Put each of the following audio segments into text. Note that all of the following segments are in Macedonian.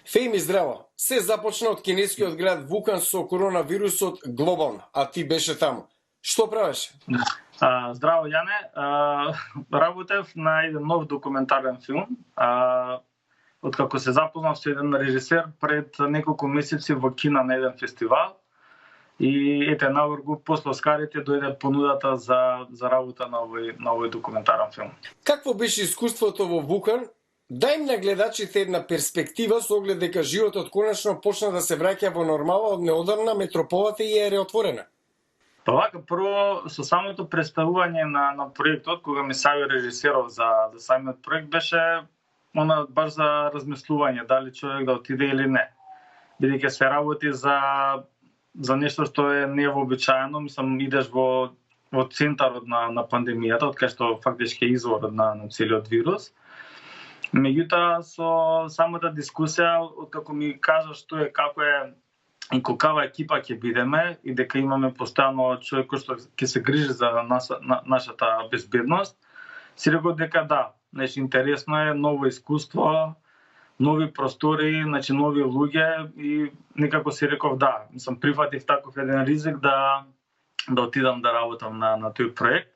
Фејми здраво, се започна од кинескиот град Вукан со коронавирусот глобално, а ти беше таму. Што правеше? Здраво, Јане. Работев на еден нов документарен филм. Откако се запознав со еден режисер пред неколку месеци во Кина на еден фестивал. И ете, навргу после Оскарите дојде понудата за работа на овој документарен филм. Какво беше искуството во Вукан? Дај им на гледачите една перспектива со оглед дека животот конечно почна да се враќа во нормала од неодамна, метрополата и е реотворена. Па вака, прво со самото представување на проектот, кога ми сави режисеров за самиот проект, беше баш за размислување дали човек да отиде или не. Бидејќи се работи за нешто што е невообичаено, мислам, идеш во центарот на пандемијата, од кај што фактички е изворот на целиот вирус. Меѓутоа, со самата дискусија, откако ми кажа што е, како е и каква екипа ќе бидеме и дека имаме постојано човек кој што ќе се грижи за нашата безбедност, си реков дека да, значи интересно е, ново искуство, нови простори, значи нови луѓе и некако си реков да, мислам прифатив таков еден ризик да отидам да работам на тој проект.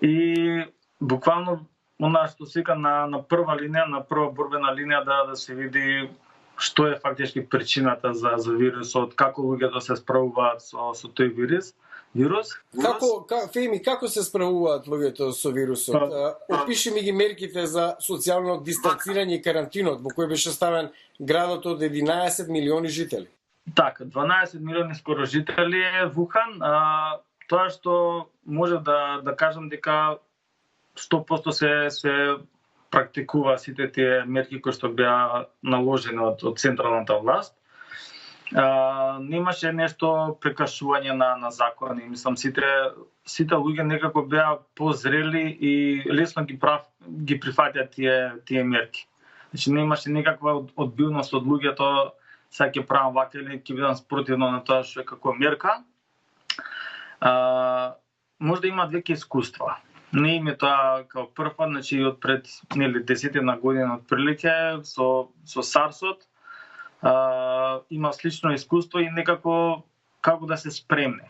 И буквално она што се вика на прва линија, на прва борбена линија да се види што е фактички причината за вирусот, како луѓето се справуваат со тој вирус. Како се справуваат луѓето со вирусот? Опиши ми ги мерките за социјално дистанцирање и карантинот, во кој беше ставен градот од 11 милиони жители. Така, 12 милиони скоро жители е Вухан. Тоа што може да кажам дека 100% се практикува сите тие мерки кои што беа наложени од централната власт. Немаше нешто прекашување на закони. Мислам, сите луѓе некако беа позрели и лесно ги прифатија тие мерки. Значи немаше некаква одбилност од луѓето, сега ќе правам вака или ќе бидам спротивно на тоа што е како мерка. Може да има веќе искуства. Не им е тоа као прв пат, значи од пред 10 година отприлике со SARS-от има слично искуство и некако како да се спремни.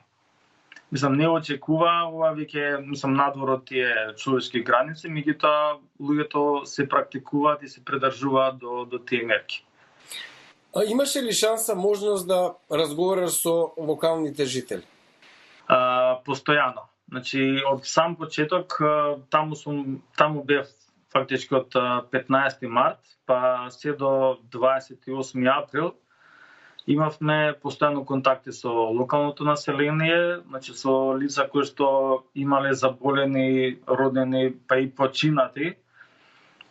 Мислам, не очекува ова веќе, мислам, надвор од тие човечки граници, меѓутоа луѓето се практикуваат и се придржуваат до тие мерки. Имаше ли шанса, можност да разговараш со локалните жители? Постојано. Значи, од сам почеток, таму бев фактички од 15 март, па се до 28 април, имавме постојано контакти со локалното население, значи со лица кои што имале заболени, родени, па и починати,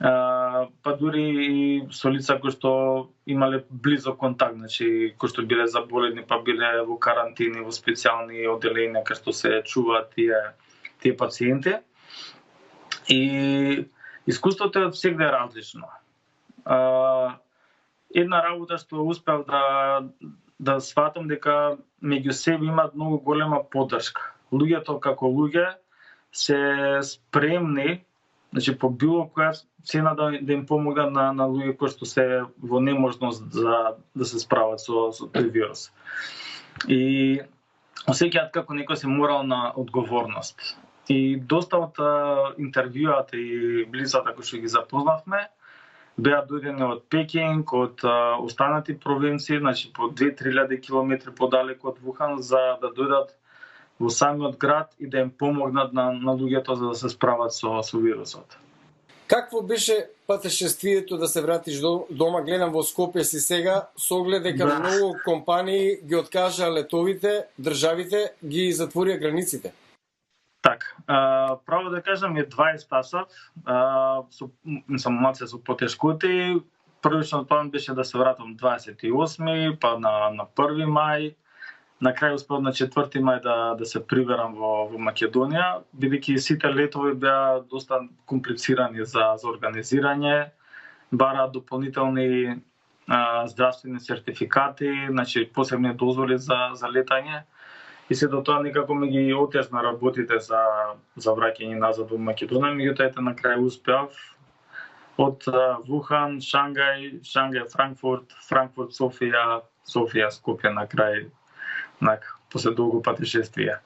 па дури и со лица кои што имале близок контакт, значи кои што биле заболени, па биле во карантини, во специјални оделенија кај што се чуваат тие пациенти. И искуството е всегда различно. Една работа што успев да сватам дека меѓу себе имаат многу голема поддршка. Луѓето како луѓе се спремни, значи по било која цена да им помогнат на луѓе кои што се во неможност да се справат со тој вирус. И осеќаат како некој се морална одговорност. И доста од интервјуата и лицата кои што ги запознавме беа дојдени од Пекинг, од останати провинции, значи по 2-3 километри подалеку од Вухан, за да дојдат во самиот град и да им помогнат на луѓето за да се справат со вирусот. Какво беше патешествието да се вратиш дома? Гледам во Скопје си сега, со оглед дека многу компании ги откажаа летовите, државите ги затворија границите. Така, право да кажам е 20 пасав, малце со потешкоти. Првичниот план беше да се вратам 28, па на 1 мај. На крај успеав на 4 мај да се приберам во Македонија, бидејќи сите летови беа доста комплицирани за организирање, бараат дополнителни здравствени сертификати, значи посебни дозволи за летање. И се до тоа некако ми ги отежна работите за враќање назад во Македонија, меѓутоа на крај успеав од Вухан, Шангај, Франкфурт, Софија, Скопје на крај, после долго патешествие.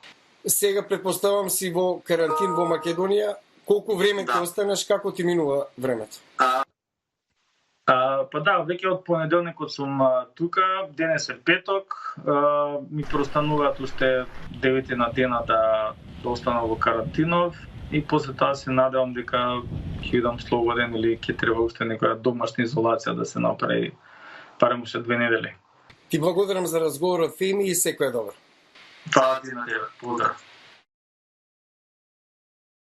Сега предпоставам си во карантин во Македонија. Колку време ќе останеш, како ти минува времето? Па да, веќе од понеделникот сум тука, денес е петок, ми простануваат уште 9 на дена да останам во карантинов и после тоа се надевам дека ќе идам слободен или ќе треба уште некоја домашна изолација да се направи барем уште 2 недели. Ти благодарам за разговорот, Феми, и секој добро. Фала ти на тебе, поздрав.